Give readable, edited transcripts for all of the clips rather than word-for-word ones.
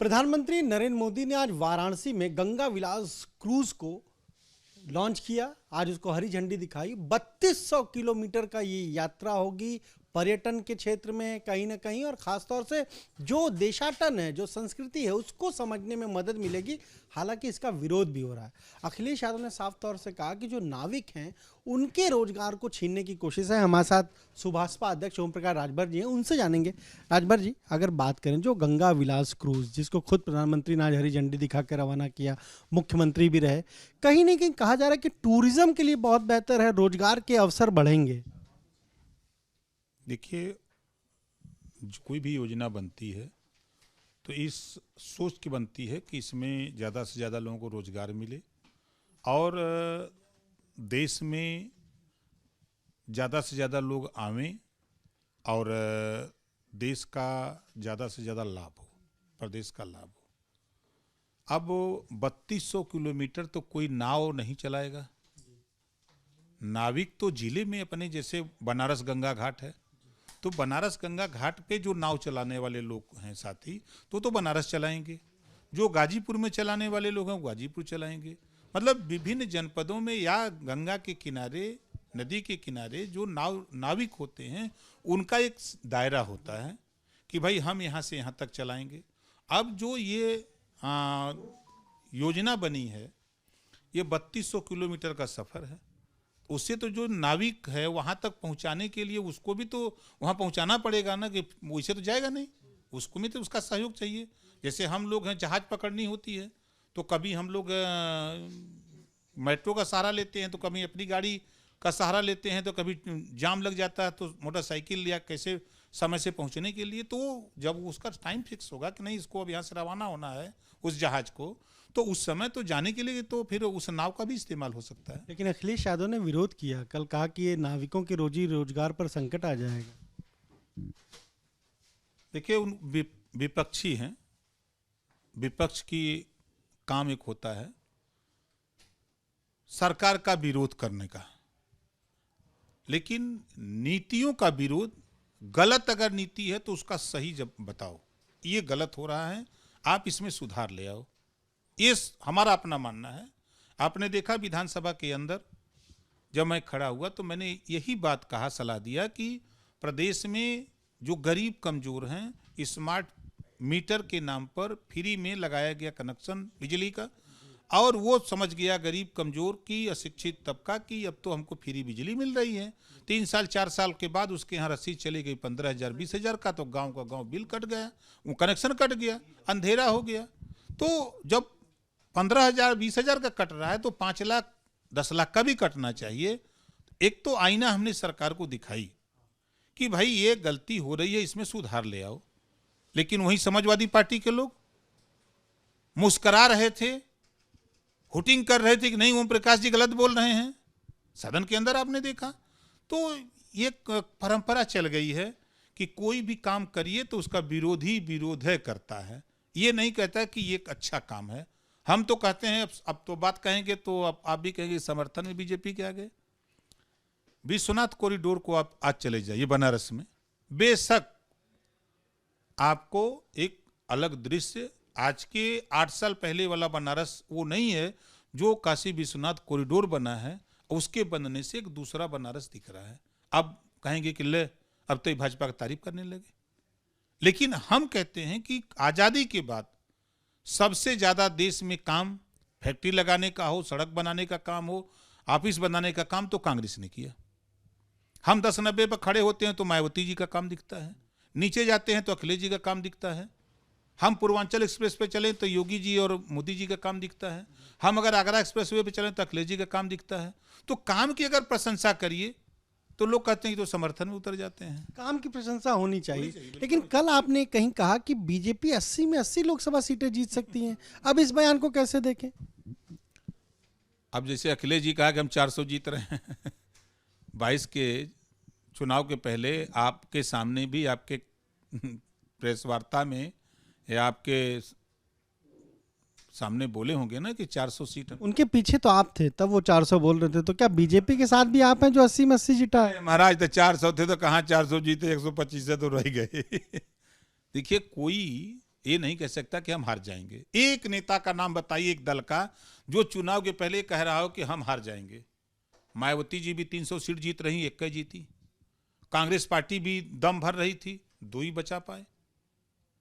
प्रधानमंत्री नरेंद्र मोदी ने आज वाराणसी में गंगा विलास क्रूज को लॉन्च किया। आज उसको हरी झंडी दिखाई। 3200 किलोमीटर का ये यात्रा होगी। पर्यटन के क्षेत्र में कहीं ना कहीं और ख़ासतौर से जो देशाटन है, जो संस्कृति है, उसको समझने में मदद मिलेगी। हालांकि इसका विरोध भी हो रहा है। अखिलेश यादव ने साफ तौर से कहा कि जो नाविक हैं उनके रोजगार को छीनने की कोशिश है। हमारे साथ सुभाषपा अध्यक्ष ओम प्रकाश राजभर जी हैं, उनसे जानेंगे। राजभर जी, अगर बात करें जो गंगा विलास क्रूज, जिसको खुद प्रधानमंत्री ने आज हरी झंडी दिखा के रवाना किया, मुख्यमंत्री भी रहे, कहीं ना कहीं कहा जा रहा है कि टूरिज्म के लिए बहुत बेहतर है, रोजगार के अवसर बढ़ेंगे। देखिए, कोई भी योजना बनती है तो इस सोच की बनती है कि इसमें ज़्यादा से ज़्यादा लोगों को रोज़गार मिले और देश में ज़्यादा से ज़्यादा लोग आवें और देश का ज़्यादा से ज़्यादा लाभ हो, प्रदेश का लाभ हो। अब 3200 किलोमीटर तो कोई नाव नहीं चलाएगा। नाविक तो जिले में अपने, जैसे बनारस गंगा घाट है, तो बनारस गंगा घाट पे जो नाव चलाने वाले लोग हैं साथी, तो बनारस चलाएंगे। जो गाजीपुर में चलाने वाले लोग हैं वो गाजीपुर चलाएंगे। मतलब विभिन्न जनपदों में या गंगा के किनारे, नदी के किनारे जो नाविक होते हैं, उनका एक दायरा होता है कि भाई हम यहाँ से यहाँ तक चलाएंगे। अब जो ये योजना बनी है, ये 3200 किलोमीटर का सफ़र है। उससे तो जो नाविक है वहाँ तक पहुँचाने के लिए उसको भी तो वहाँ पहुँचाना पड़ेगा ना, कि वैसे तो जाएगा नहीं, उसको भी तो उसका सहयोग चाहिए। जैसे हम लोग हैं, जहाज़ पकड़नी होती है तो कभी हम लोग मेट्रो का सहारा लेते हैं, तो कभी अपनी गाड़ी का सहारा लेते हैं, तो कभी जाम लग जाता है तो मोटरसाइकिल या कैसे समय से पहुँचने के लिए। तो जब उसका टाइम फिक्स होगा कि नहीं, इसको अब यहाँ से रवाना होना है उस जहाज़ को, तो उस समय तो जाने के लिए तो फिर उस नाव का भी इस्तेमाल हो सकता है। लेकिन अखिलेश यादव ने विरोध किया, कल कहा कि ये नाविकों के रोजी रोजगार पर संकट आ जाएगा। देखिए, उन विपक्षी हैं, विपक्ष की काम एक होता है सरकार का विरोध करने का, लेकिन नीतियों का विरोध, गलत अगर नीति है तो उसका सही जब बताओ, ये गलत हो रहा है, आप इसमें सुधार ले आओ। ये हमारा अपना मानना है। आपने देखा विधानसभा के अंदर जब मैं खड़ा हुआ तो मैंने यही बात कहा, सलाह दिया कि प्रदेश में जो गरीब कमजोर हैं, स्मार्ट मीटर के नाम पर फ्री में लगाया गया कनेक्शन बिजली का, और वो समझ गया गरीब कमजोर की, अशिक्षित तबका की, अब तो हमको फ्री बिजली मिल रही है। 3 साल 4 साल के बाद उसके यहाँ रसीद चली गई 15,000 20,000 का, तो गाँव का गाँव बिल कट गया, वो कनेक्शन कट गया, अंधेरा हो गया। तो जब 15,000 20,000 का कट रहा है तो 5 लाख 10 लाख का भी कटना चाहिए। एक तो आईना हमने सरकार को दिखाई कि भाई ये गलती हो रही है, इसमें सुधार ले आओ। लेकिन वही समाजवादी पार्टी के लोग मुस्करा रहे थे, हुटिंग कर रहे थे कि नहीं ओम प्रकाश जी गलत बोल रहे हैं। सदन के अंदर आपने देखा तो ये परंपरा चल गई है कि कोई भी काम करिए तो उसका विरोधी विरोध करता है, ये नहीं कहता कि ये एक अच्छा काम है। हम तो कहते हैं, अब तो बात कहेंगे तो अब आप भी कहेंगे समर्थन में बीजेपी के आगे। विश्वनाथ कॉरिडोर को आप आज चले जाइए बनारस में, बेशक आपको एक अलग दृश्य, आज के 8 साल पहले वाला बनारस वो नहीं है जो काशी विश्वनाथ कॉरिडोर बना है, उसके बनने से एक दूसरा बनारस दिख रहा है। अब कहेंगे कि ले अब तो भाजपा की तारीफ करने लगे। लेकिन हम कहते हैं कि आज़ादी के बाद सबसे ज़्यादा देश में काम फैक्ट्री लगाने का हो, सड़क बनाने का काम हो, ऑफिस बनाने का काम तो कांग्रेस ने किया। हम 10-90 पर खड़े होते हैं तो मायावती जी का काम दिखता है, नीचे जाते हैं तो अखिलेश जी का काम दिखता है। हम पूर्वांचल एक्सप्रेस पे चलें तो योगी जी और मोदी जी का काम दिखता है। हम अगर आगरा एक्सप्रेस वे पे चलें तो अखिलेश जी का काम दिखता है। तो काम की अगर प्रशंसा करिए तो लोग कहते हैं कि तो समर्थन में उतर जाते हैं। काम की प्रशंसा होनी चाहिए। लेकिन कल आपने कहीं कहा कि बीजेपी 80 में 80 लोकसभा सीटें जीत सकती हैं। अब इस बयान को कैसे देखें? अब जैसे अखिलेश जी कहा कि हम 400 जीत रहे हैं 22 के चुनाव के पहले आपके सामने भी, आपके प्रेस वार्ता में या आपके सामने बोले होंगे ना कि 400 सीट। उनके पीछे तो आप थे, तब वो 400 बोल रहे थे, तो क्या बीजेपी के साथ भी आप हैं जो 80 में 80 जीता है? महाराज तो 400 थे तो कहाँ 400 जीते, 125 से तो रह गए। देखिए, कोई ये नहीं कह सकता कि हम हार जाएंगे। एक नेता का नाम बताइए, एक दल का, जो चुनाव के पहले कह रहा हो कि हम हार जाएंगे। मायावती जी भी 300 सीट जीत रही, 1 जीती। कांग्रेस पार्टी भी दम भर रही थी, 2 ही बचा पाए।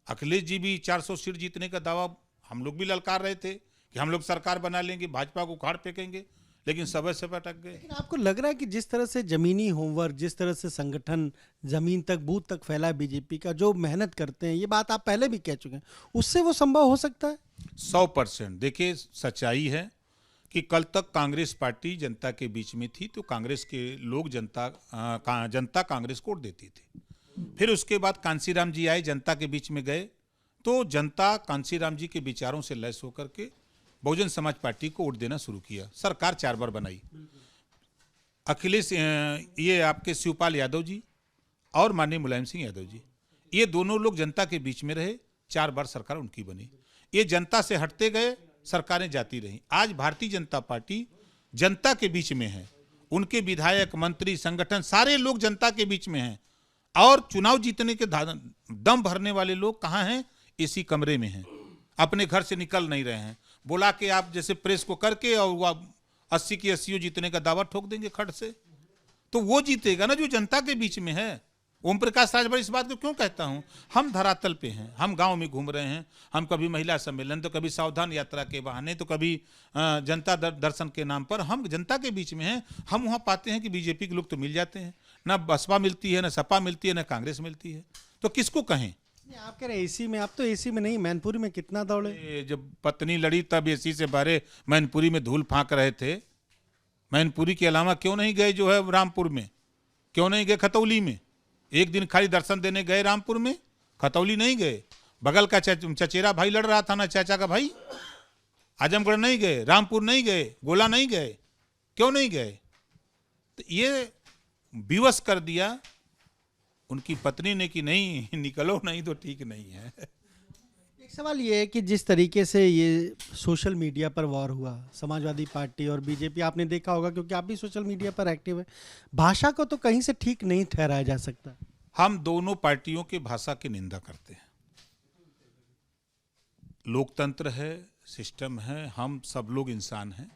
अखिलेश जी भी 400 सीट जीतने का दावा हम लोग भी ललकार रहे थे कि हम लोग सरकार बना लेंगे, भाजपा को उखाड़ फेंकेंगे, लेकिन समय से अटक गए। लेकिन आपको लग रहा है कि जिस तरह से जमीनी होमवर्क, जिस तरह से संगठन जमीन तक, बूथ तक फैला है बीजेपी का, जो मेहनत करते हैं, ये बात आप पहले भी कह चुके हैं, उससे वो संभव हो सकता है? 100%। देखिए, सच्चाई है कि कल तक कांग्रेस पार्टी जनता के बीच में थी, तो कांग्रेस के लोग जनता कांग्रेस को वोट देती थी। फिर उसके बाद कांसीराम जी आए, जनता के बीच में गए, तो जनता कांसीराम जी के विचारों से लैस होकर के बहुजन समाज पार्टी को वोट देना शुरू किया। सरकार 4 बार बनाई। अखिलेश, ये आपके शिवपाल यादव जी और माननीय मुलायम सिंह यादव जी, ये दोनों लोग जनता के बीच में रहे, 4 बार सरकार उनकी बनी। ये जनता से हटते गए, सरकारें जाती रहीं। आज भारतीय जनता पार्टी जनता के बीच में है, उनके विधायक, मंत्री, संगठन सारे लोग जनता के बीच में हैं, और चुनाव जीतने के दम भरने वाले लोग कहाँ हैं? इसी कमरे में हैं, अपने घर से निकल नहीं रहे हैं। बोला कि आप जैसे प्रेस को करके और वो 80 की 80 जीतने का दावा ठोक देंगे खट से, तो वो जीतेगा ना जो जनता के बीच में है। ओम प्रकाश राजभर इस बात को क्यों कहता हूं? हम धरातल पे हैं, हम गांव में घूम रहे हैं, हम कभी महिला सम्मेलन, तो कभी सावधान यात्रा के बहाने, तो कभी जनता दर्शन के नाम पर हम जनता के बीच में हैं। हम वहां पाते हैं कि बीजेपी के लोग तो मिल जाते हैं, ना बसपा मिलती है, ना सपा मिलती है, ना कांग्रेस मिलती है, तो किसको कहें? आप कह रहे हैं एसी में, आप तो एसी में नहीं, मैनपुरी में कितना दौड़े। जब पत्नी लड़ी तब एसी से बाहर मैनपुरी में धूल फांक रहे थे। मैनपुरी के अलावा क्यों नहीं गए जो है रामपुर में, क्यों नहीं गए खतौली में? एक दिन खाली दर्शन देने गए रामपुर में, खतौली नहीं गए। बगल का चचेरा भाई लड़ रहा था ना, चाचा का भाई, आजमगढ़ नहीं गए, रामपुर नहीं गए, गोला नहीं गए, क्यों नहीं गए? तो ये विवश कर दिया उनकी पत्नी ने कि नहीं, निकलो नहीं तो ठीक नहीं है। एक सवाल ये है कि जिस तरीके से ये सोशल मीडिया पर वॉर हुआ, समाजवादी पार्टी और बीजेपी, आपने देखा होगा क्योंकि आप भी सोशल मीडिया पर एक्टिव है, भाषा को तो कहीं से ठीक नहीं ठहराया जा सकता। हम दोनों पार्टियों के भाषा की निंदा करते हैं। लोकतंत्र है, सिस्टम है, हम सब लोग इंसान हैं।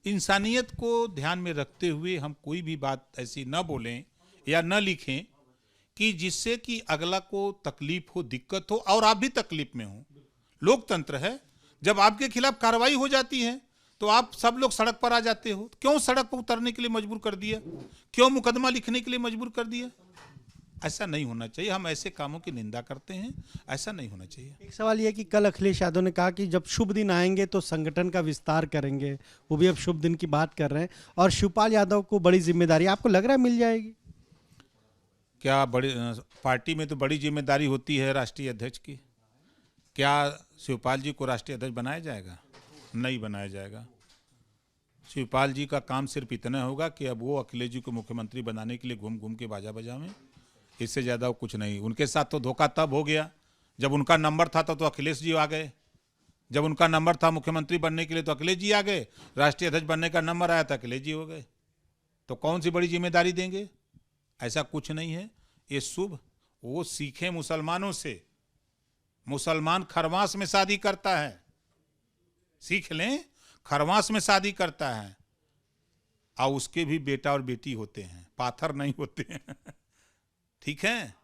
इंसानियत को ध्यान में रखते हुए हम कोई भी बात ऐसी न बोलें या न लिखें कि जिससे कि अगला को तकलीफ हो, दिक्कत हो, और आप भी तकलीफ में हो। लोकतंत्र है, जब आपके खिलाफ कार्रवाई हो जाती है तो आप सब लोग सड़क पर आ जाते हो। क्यों सड़क पर उतरने के लिए मजबूर कर दिया? क्यों मुकदमा लिखने के लिए मजबूर कर दिया? ऐसा नहीं होना चाहिए। हम ऐसे कामों की निंदा करते हैं, ऐसा नहीं होना चाहिए। एक सवाल यह कि कल अखिलेश यादव ने कहा कि जब शुभ दिन आएंगे तो संगठन का विस्तार करेंगे, वो भी अब शुभ दिन की बात कर रहे हैं, और शिवपाल यादव को बड़ी जिम्मेदारी, आपको लग रहा है मिल जाएगी? क्या बड़ी पार्टी में तो बड़ी जिम्मेदारी होती है राष्ट्रीय अध्यक्ष की। क्या शिवपाल जी को राष्ट्रीय अध्यक्ष बनाया जाएगा? नहीं बनाया जाएगा। शिवपाल जी का काम सिर्फ इतना होगा कि अब वो अखिलेश जी को मुख्यमंत्री बनाने के लिए घूम घूम के बाजा बजावें, इससे ज़्यादा कुछ नहीं। उनके साथ तो धोखा तब हो गया जब उनका नंबर था तो अखिलेश जी आ गए, जब उनका नंबर था मुख्यमंत्री बनने के लिए तो अखिलेश जी आ गए, राष्ट्रीय अध्यक्ष बनने का नंबर आया था अखिलेश जी हो गए। तो कौन सी बड़ी जिम्मेदारी देंगे? ऐसा कुछ नहीं है। ये शुभ वो सीखे मुसलमानों से। मुसलमान खरवास में शादी करता है, सीख लें, खरवास में शादी करता है, और उसके भी बेटा और बेटी होते हैं, पाथर नहीं होते हैं। ठीक है,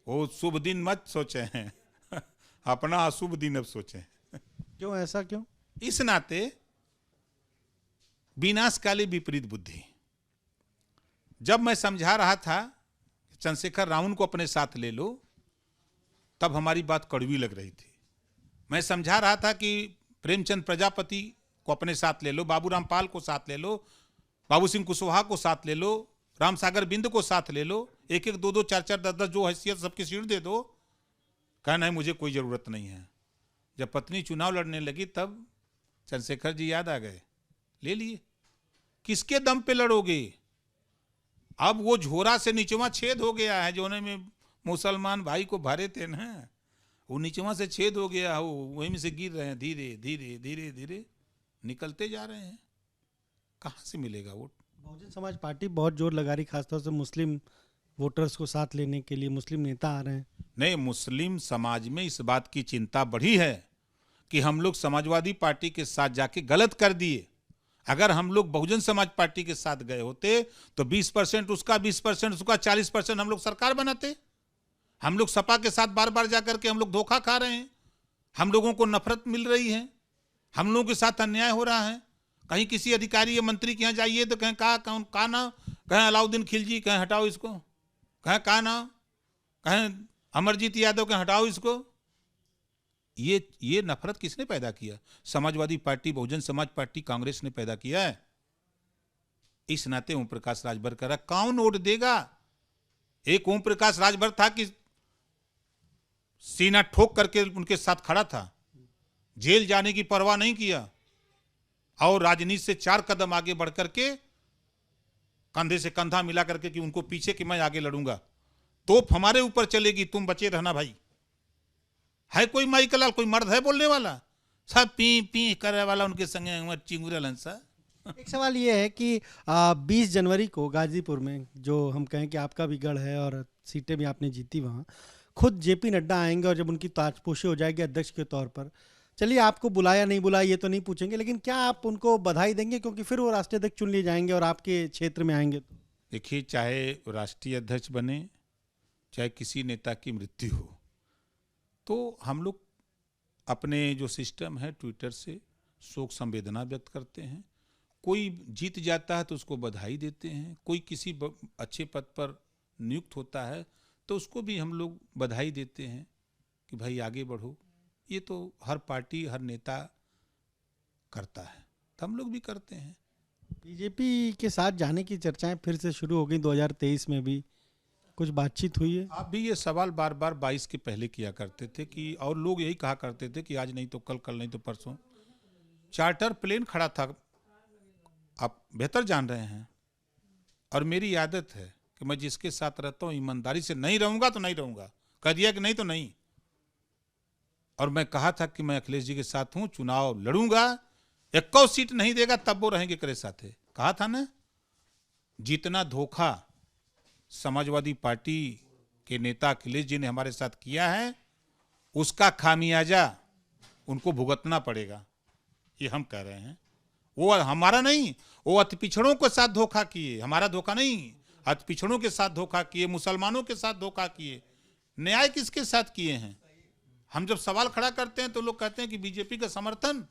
वो शुभ दिन मत सोचे हैं, अपना अशुभ दिन अब सोचें। क्यों, ऐसा क्यों? इस नाते विनाशकाली विपरीत बुद्धि। जब मैं समझा रहा था चंद्रशेखर रावण को अपने साथ ले लो, तब हमारी बात कड़वी लग रही थी। मैं समझा रहा था कि प्रेमचंद प्रजापति को अपने साथ ले लो, बाबूराम पाल को साथ ले लो, बाबू सिंह कुशवाहा को साथ ले लो, राम सागर बिंद को साथ ले लो, एक एक दो दो चार चार 10 10 जो हैसियत सबकी सीट दे दो। कहना है मुझे कोई ज़रूरत नहीं है। जब पत्नी चुनाव लड़ने लगी तब चंद्रशेखर जी याद आ गए, ले लिए। किसके दम पे लड़ोगे? अब वो झोरा से नीचवा छेद हो गया है, जोने में मुसलमान भाई को भरे थे ना, वो नीचवा से छेद हो गया, वो वहीं में से गिर रहे हैं, धीरे धीरे धीरे धीरे निकलते जा रहे हैं। कहाँ से मिलेगा वोट? बहुजन समाज पार्टी बहुत जोर लगा रही, खासतौर से मुस्लिम वोटर्स को साथ लेने के लिए मुस्लिम नेता आ रहे हैं। नहीं, मुस्लिम समाज में इस बात की चिंता बढ़ी है कि हम लोग समाजवादी पार्टी के साथ जाके गलत कर दिए। अगर हम लोग बहुजन समाज पार्टी के साथ गए होते तो 20% उसका, 20% उसका, 40% हम लोग सरकार बनाते। हम लोग सपा के साथ बार बार जाकर के हम लोग धोखा खा रहे हैं, हम लोगों को नफरत मिल रही है, हम लोगों के साथ अन्याय हो रहा है। कहीं किसी अधिकारी या मंत्री के यहाँ जाइए तो कहें कहा ना, कहें अलाउद्दीन खिलजी, कहें हटाओ इसको, कहें कहा ना, कहें अमरजीत यादव, कहें हटाओ इसको। ये नफरत किसने पैदा किया? समाजवादी पार्टी, बहुजन समाज पार्टी, कांग्रेस ने पैदा किया है। इस नाते ओम प्रकाश राजभर करा, कौन वोट देगा? एक ओम प्रकाश राजभर था कि सीना ठोक करके उनके साथ खड़ा था, जेल जाने की परवाह नहीं किया और राजनीति से 4 कदम आगे बढ़ करके कंधे से कंधा मिला करके कि उनको पीछे कि मैं आगे लड़ूंगा, तोप हमारे ऊपर चलेगी, तुम बचे रहना भाई। है कोई माइकलाल, कोई मर्द है बोलने वाला? सब पी पी करे वाला उनके संगे चिंगुरल हंसा। एक सवाल ये है कि 20 जनवरी को गाजीपुर में, जो हम कहें कि आपका भी गढ़ है और सीटें भी आपने जीती, वहाँ खुद जेपी नड्डा आएंगे और जब उनकी ताजपोशी हो जाएगी अध्यक्ष के तौर पर, चलिए आपको बुलाया नहीं बुलाया ये तो नहीं पूछेंगे, लेकिन क्या आप उनको बधाई देंगे क्योंकि फिर वो राष्ट्रीय अध्यक्ष चुन लिए जाएंगे और आपके क्षेत्र में आएंगे? तो देखिए, चाहे राष्ट्रीय अध्यक्ष बने, चाहे किसी नेता की मृत्यु हो, तो हम लोग अपने जो सिस्टम है ट्विटर से शोक संवेदना व्यक्त करते हैं। कोई जीत जाता है तो उसको बधाई देते हैं, कोई किसी अच्छे पद पर नियुक्त होता है तो उसको भी हम लोग बधाई देते हैं कि भाई आगे बढ़ो। ये तो हर पार्टी, हर नेता करता है, तो हम लोग भी करते हैं। बीजेपी के साथ जाने की चर्चाएं फिर से शुरू हो गई, 2023 में भी कुछ बातचीत हुई है? आप भी ये सवाल बार बार 22 के पहले किया करते थे कि, और लोग यही कहा करते थे कि आज नहीं तो कल, कल नहीं तो परसों। चार्टर प्लेन खड़ा था, आप बेहतर जान रहे हैं, और मेरी आदत है कि मैं जिसके साथ रहता हूँ ईमानदारी से, नहीं रहूंगा तो नहीं रहूंगा, कह दिया कि नहीं तो नहीं। और मैं कहा था कि मैं अखिलेश जी के साथ हूं, चुनाव लड़ूंगा, 21 सीट नहीं देगा तब वो रहेंगे करे साथे, कहा था ना। जितना धोखा समाजवादी पार्टी के नेता अखिलेश जी ने हमारे साथ किया है, उसका खामियाजा उनको भुगतना पड़ेगा, ये हम कह रहे हैं। वो हमारा नहीं, वो अति पिछड़ों के साथ धोखा किए, हमारा धोखा नहीं, अति पिछड़ों के साथ धोखा किए, मुसलमानों के साथ धोखा किए। न्याय किसके साथ किए हैं? हम जब सवाल खड़ा करते हैं तो लोग कहते हैं कि बीजेपी का समर्थन,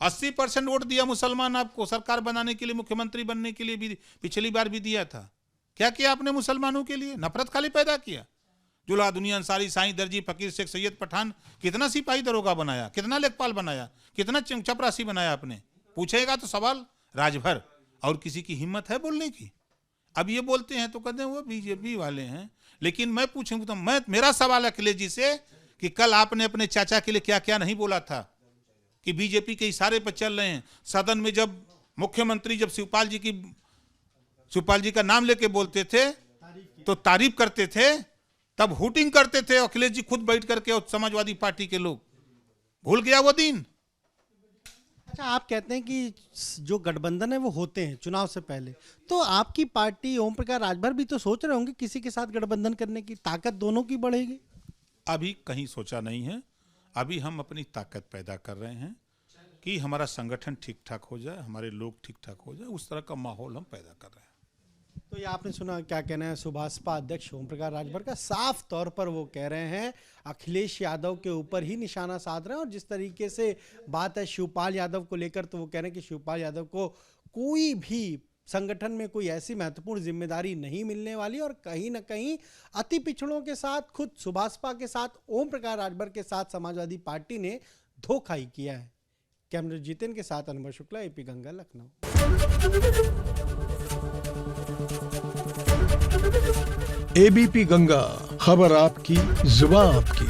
80% वोट दिया मुसलमान आपको सरकार बनाने के लिए, मुख्यमंत्री बनने के लिए भी पिछली बार भी दिया था। क्या किया आपने मुसलमानों के लिए? नफरत खाली पैदा किया। जुला दुनिया अंसारी, साईं दर्जी, फकीर शेख सैयद पठान, कितना सिपाही दरोगा बनाया, कितना लेखपाल बनाया, कितना चपरासी बनाया आपने? पूछेगा तो सवाल राजभर, और किसी की हिम्मत है बोलने की? अब ये बोलते हैं तो कहते हैं वो बीजेपी वाले हैं। लेकिन मैं पूछूंगा तो मेरा सवाल है अखिलेश जी से कि कल आपने अपने चाचा के लिए क्या क्या नहीं बोला था कि बीजेपी के इशारे पर चल रहे हैं। सदन में जब मुख्यमंत्री जब शिवपाल जी का नाम लेके बोलते थे तो तारीफ करते थे, तब हुटिंग करते थे अखिलेश जी खुद बैठ करके, और समाजवादी पार्टी के लोग। भूल गया वो दिन? अच्छा, आप कहते हैं कि जो गठबंधन है वो होते हैं चुनाव से पहले, तो आपकी पार्टी ओम प्रकाश राजभर भी तो सोच रहे होंगे किसी के साथ गठबंधन करने की, ताकत दोनों की बढ़ेगी? अभी कहीं सोचा नहीं है, अभी हम अपनी ताकत पैदा कर रहे हैं कि हमारा संगठन ठीक ठाक हो जाए, हमारे लोग ठीक ठाक हो जाए, उस तरह का माहौल हम पैदा कर रहे हैं। तो ये आपने सुना क्या कहना है सुभाषपा अध्यक्ष ओम प्रकाश राजभर का। साफ तौर पर वो कह रहे हैं अखिलेश यादव के ऊपर ही निशाना साध रहे हैं, और जिस तरीके से बात है शिवपाल यादव को लेकर, तो वो कह रहे हैं कि शिवपाल यादव को कोई भी संगठन में कोई ऐसी महत्वपूर्ण जिम्मेदारी नहीं मिलने वाली, और कहीं ना कहीं अति पिछड़ों के साथ, खुद सुभाषपा के साथ, ओम प्रकाश राजभर के साथ समाजवादी पार्टी ने धोखा ही किया है। कैमरा जितेन के साथ अनुभव शुक्ला, एपी गंगा, लखनऊ। एबीपी गंगा, खबर आपकी, जुबान आपकी।